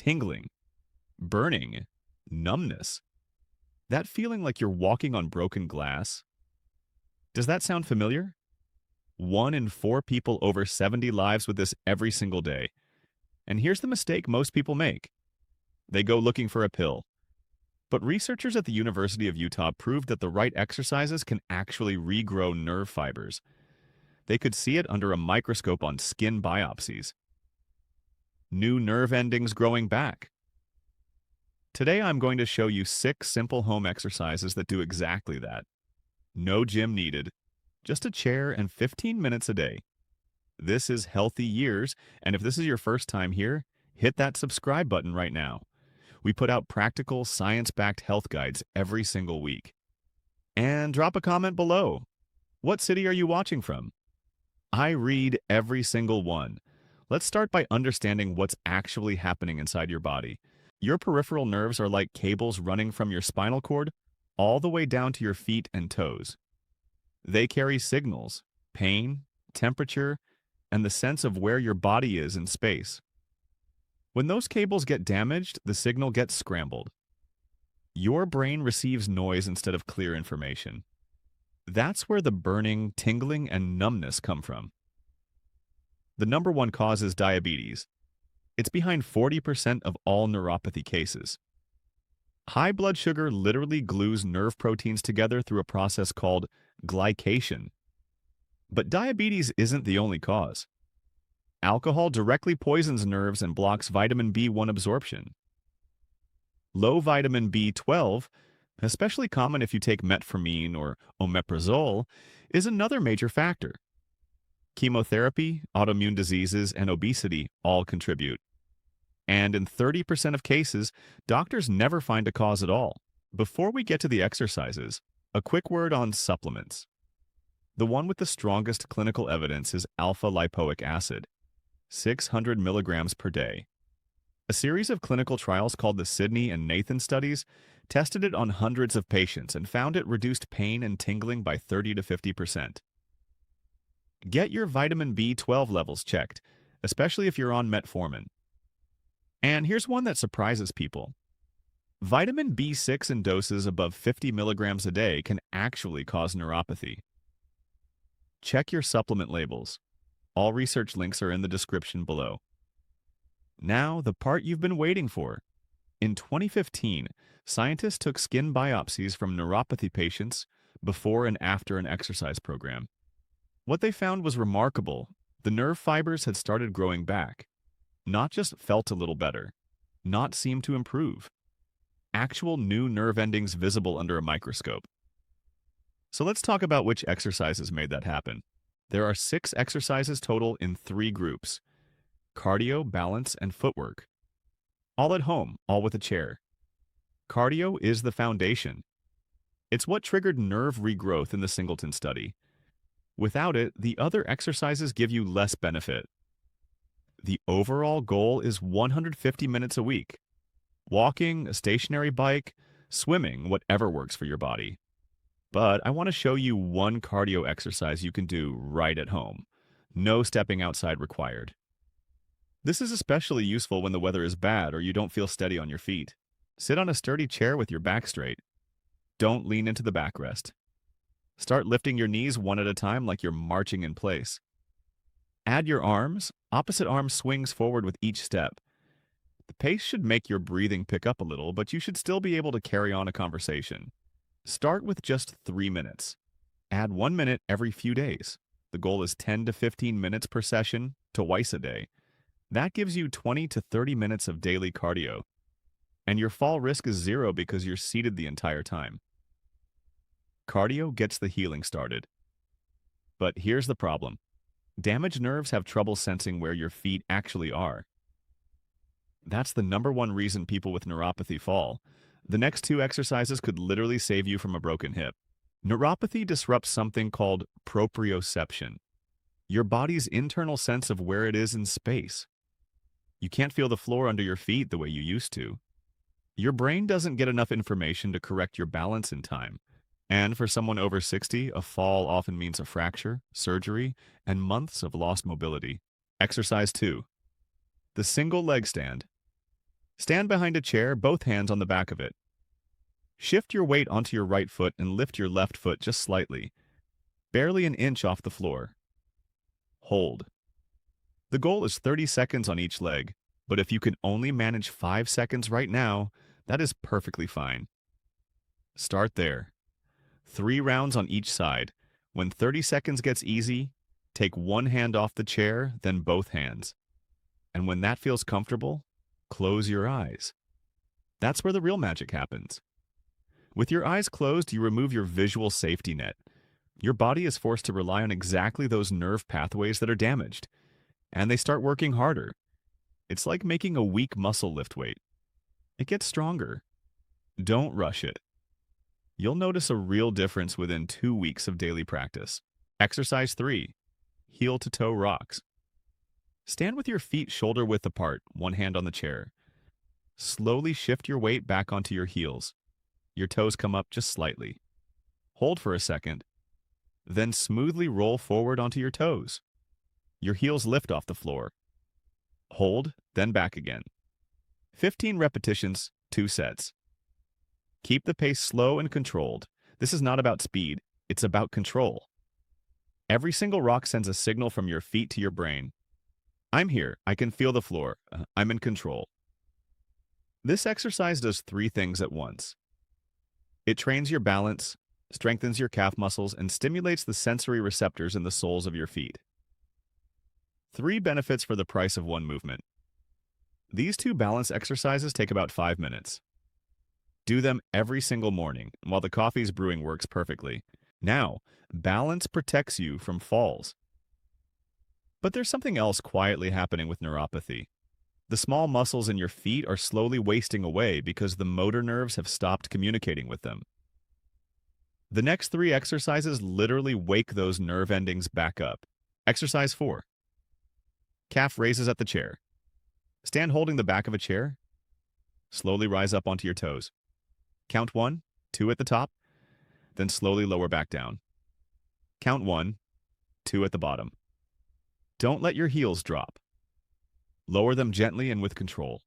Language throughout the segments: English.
tingling, burning, numbness. That feeling like you're walking on broken glass. Does that sound familiar? 1 in 4 people over 70 lives with this every single day. And here's the mistake most people make. They go looking for a pill. But researchers at the University of Utah proved that the right exercises can actually regrow nerve fibers. They could see it under a microscope on skin biopsies. New nerve endings growing back. Today I'm going to show you 6 simple home exercises that do exactly that. No gym needed, just a chair and 15 minutes a day. This is Healthy Years, and if this is your first time here, hit that subscribe button right now. We put out practical, science-backed health guides every single week. And drop a comment below. What city are you watching from? I read every single one. Let's start by understanding what's actually happening inside your body. Your peripheral nerves are like cables running from your spinal cord all the way down to your feet and toes. They carry signals, pain, temperature, and the sense of where your body is in space. When those cables get damaged, the signal gets scrambled. Your brain receives noise instead of clear information. That's where the burning, tingling, and numbness come from. The number one cause is diabetes. It's behind 40% of all neuropathy cases. High blood sugar literally glues nerve proteins together through a process called glycation. But diabetes isn't the only cause. Alcohol directly poisons nerves and blocks vitamin B1 absorption. Low vitamin B12, especially common if you take metformin or omeprazole, is another major factor. Chemotherapy, autoimmune diseases, and obesity all contribute. And in 30% of cases, doctors never find a cause at all. Before we get to the exercises, a quick word on supplements. The one with the strongest clinical evidence is alpha-lipoic acid, 600 milligrams per day. A series of clinical trials called the Sydney and Nathan studies tested it on hundreds of patients and found it reduced pain and tingling by 30 to 50%. Get your vitamin B12 levels checked, especially if you're on metformin. And here's one that surprises people. Vitamin B6 in doses above 50 milligrams a day can actually cause neuropathy. Check your supplement labels. All research links are in the description below. Now, the part you've been waiting for. In 2015, scientists took skin biopsies from neuropathy patients before and after an exercise program. What they found was remarkable. The nerve fibers had started growing back. Not just felt a little better, not seemed to improve. Actual new nerve endings visible under a microscope. So let's talk about which exercises made that happen. There are 6 exercises total in 3 groups: cardio, balance, and footwork. All at home, all with a chair. Cardio is the foundation. It's what triggered nerve regrowth in the Singleton study. Without it, the other exercises give you less benefit. The overall goal is 150 minutes a week. Walking, a stationary bike, swimming, whatever works for your body. But I want to show you one cardio exercise you can do right at home. No stepping outside required. This is especially useful when the weather is bad or you don't feel steady on your feet. Sit on a sturdy chair with your back straight. Don't lean into the backrest. Start lifting your knees one at a time like you're marching in place. Add your arms. Opposite arm swings forward with each step. The pace should make your breathing pick up a little, but you should still be able to carry on a conversation. Start with just 3 minutes. Add 1 minute every few days. The goal is 10 to 15 minutes per session, twice a day. That gives you 20 to 30 minutes of daily cardio. And your fall risk is 0 because you're seated the entire time. Cardio gets the healing started. But here's the problem. Damaged nerves have trouble sensing where your feet actually are. That's the number one reason people with neuropathy fall. The next 2 exercises could literally save you from a broken hip. Neuropathy disrupts something called proprioception, your body's internal sense of where it is in space. You can't feel the floor under your feet the way you used to. Your brain doesn't get enough information to correct your balance in time. And for someone over 60, a fall often means a fracture, surgery, and months of lost mobility. Exercise 2. The single leg stand. Stand behind a chair, both hands on the back of it. Shift your weight onto your right foot and lift your left foot just slightly, barely an inch off the floor. Hold. The goal is 30 seconds on each leg, but if you can only manage 5 seconds right now, that is perfectly fine. Start there. 3 rounds on each side. When 30 seconds gets easy, take one hand off the chair, then both hands. And when that feels comfortable, close your eyes. That's where the real magic happens. With your eyes closed, you remove your visual safety net. Your body is forced to rely on exactly those nerve pathways that are damaged, and they start working harder. It's like making a weak muscle lift weight. It gets stronger. Don't rush it. You'll notice a real difference within 2 weeks of daily practice. Exercise 3. Heel-to-toe rocks. Stand with your feet shoulder-width apart, one hand on the chair. Slowly shift your weight back onto your heels. Your toes come up just slightly. Hold for a second. Then smoothly roll forward onto your toes. Your heels lift off the floor. Hold, then back again. 15 repetitions, 2 sets. Keep the pace slow and controlled. This is not about speed, it's about control. Every single rock sends a signal from your feet to your brain. I'm here, I can feel the floor, I'm in control. This exercise does 3 things at once. It trains your balance, strengthens your calf muscles, and stimulates the sensory receptors in the soles of your feet. 3 benefits for the price of 1 movement. These 2 balance exercises take about 5 minutes. Do them every single morning. While the coffee's brewing works perfectly. Now, balance protects you from falls. But there's something else quietly happening with neuropathy. The small muscles in your feet are slowly wasting away because the motor nerves have stopped communicating with them. The next 3 exercises literally wake those nerve endings back up. Exercise 4. Calf raises at the chair. Stand holding the back of a chair. Slowly rise up onto your toes. Count 1, 2 at the top, then slowly lower back down. Count 1, 2 at the bottom. Don't let your heels drop. Lower them gently and with control.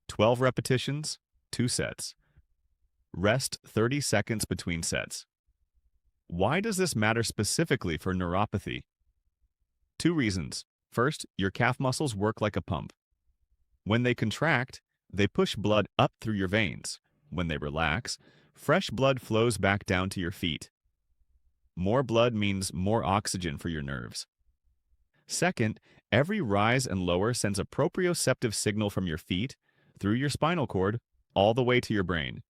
12 repetitions, 2 sets. Rest 30 seconds between sets. Why does this matter specifically for neuropathy? 2 reasons. First, your calf muscles work like a pump. When they contract, they push blood up through your veins. When they relax, fresh blood flows back down to your feet. More blood means more oxygen for your nerves. Second, every rise and lower sends a proprioceptive signal from your feet, through your spinal cord, all the way to your brain.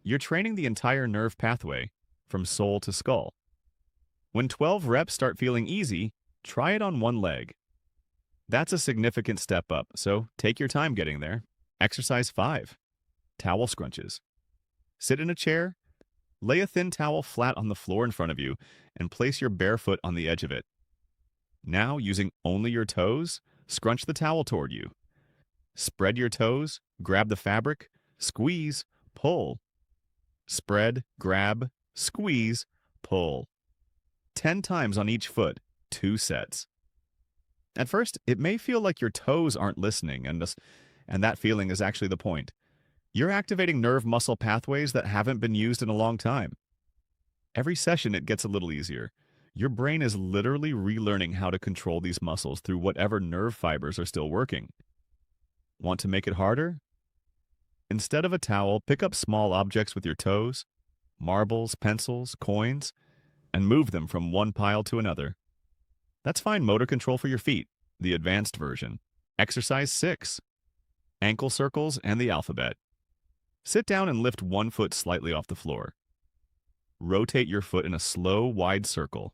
You're training the entire nerve pathway, from sole to skull. When 12 reps start feeling easy, try it on one leg. That's a significant step up, so take your time getting there. Exercise 5. Towel scrunches. Sit in a chair, lay a thin towel flat on the floor in front of you, and place your bare foot on the edge of it. Now, using only your toes, scrunch the towel toward you. Spread your toes, grab the fabric, squeeze, pull. Spread, grab, squeeze, pull. 10 times on each foot, 2 sets. At first, it may feel like your toes aren't listening, and that feeling is actually the point. You're activating nerve muscle pathways that haven't been used in a long time. Every session, it gets a little easier. Your brain is literally relearning how to control these muscles through whatever nerve fibers are still working. Want to make it harder? Instead of a towel, pick up small objects with your toes, marbles, pencils, coins, and move them from one pile to another. That's fine motor control for your feet, the advanced version. Exercise 6. Ankle circles and the alphabet. Sit down and lift one foot slightly off the floor. Rotate your foot in a slow, wide circle.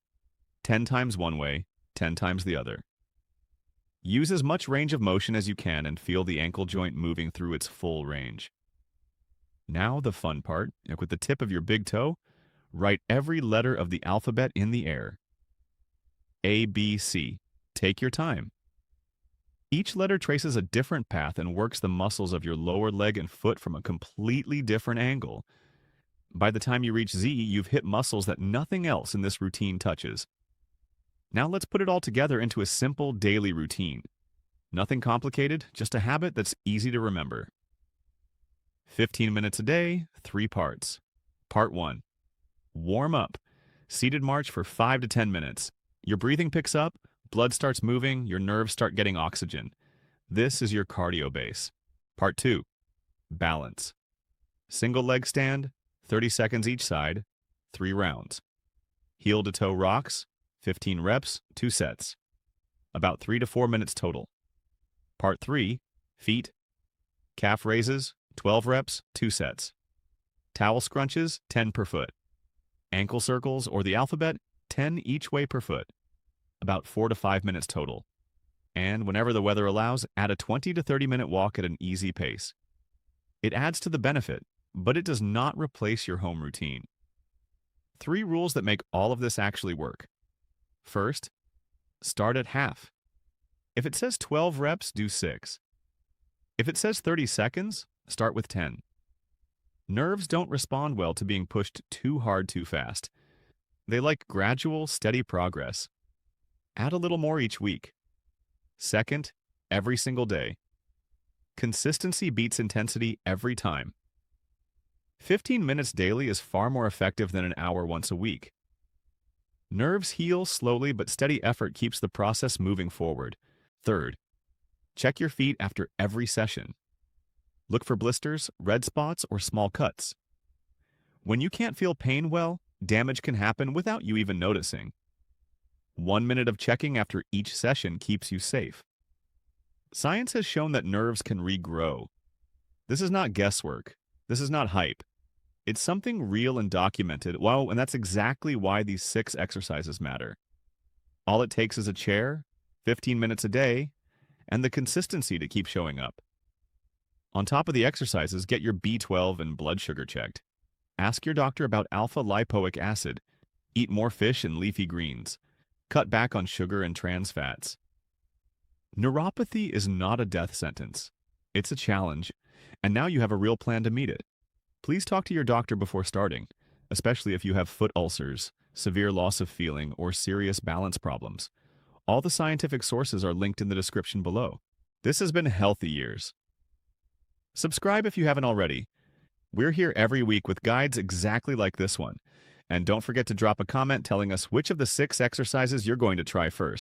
10 times one way, 10 times the other. Use as much range of motion as you can and feel the ankle joint moving through its full range. Now the fun part, with the tip of your big toe, write every letter of the alphabet in the air. A, B, C. Take your time. Each letter traces a different path and works the muscles of your lower leg and foot from a completely different angle. By the time you reach Z, you've hit muscles that nothing else in this routine touches. Now let's put it all together into a simple daily routine. Nothing complicated, just a habit that's easy to remember. 15 minutes a day, 3 parts. Part 1. Warm up. Seated march for 5 to 10 minutes. Your breathing picks up, blood starts moving, your nerves start getting oxygen. This is your cardio base. Part 2. Balance. Single leg stand, 30 seconds each side, 3 rounds. Heel to toe rocks, 15 reps, 2 sets. About 3 to 4 minutes total. Part 3. Feet. Calf raises, 12 reps, 2 sets. Towel scrunches, 10 per foot. Ankle circles or the alphabet, 10 each way per foot. About 4 to 5 minutes total. And whenever the weather allows, add a 20 to 30 minute walk at an easy pace. It adds to the benefit, but it does not replace your home routine. 3 rules that make all of this actually work. First, start at half. If it says 12 reps, do 6. If it says 30 seconds, start with 10. Nerves don't respond well to being pushed too hard too fast. They like gradual, steady progress. Add a little more each week. Second, every single day. Consistency beats intensity every time. 15 minutes daily is far more effective than an hour once a week. Nerves heal slowly, but steady effort keeps the process moving forward. Third, check your feet after every session. Look for blisters, red spots, or small cuts. When you can't feel pain well, damage can happen without you even noticing. 1 minute of checking after each session keeps you safe. Science has shown that nerves can regrow. This is not guesswork. This is not hype. It's something real and documented, and that's exactly why these 6 exercises matter. All it takes is a chair, 15 minutes a day, and the consistency to keep showing up. On top of the exercises, get your B12 and blood sugar checked. Ask your doctor about alpha lipoic acid. Eat more fish and leafy greens. Cut back on sugar and trans fats. Neuropathy is not a death sentence. It's a challenge, and now you have a real plan to meet it. Please talk to your doctor before starting, especially if you have foot ulcers, severe loss of feeling, or serious balance problems. All the scientific sources are linked in the description below. This has been Healthy Years. Subscribe if you haven't already. We're here every week with guides exactly like this one. And don't forget to drop a comment telling us which of the 6 exercises you're going to try first.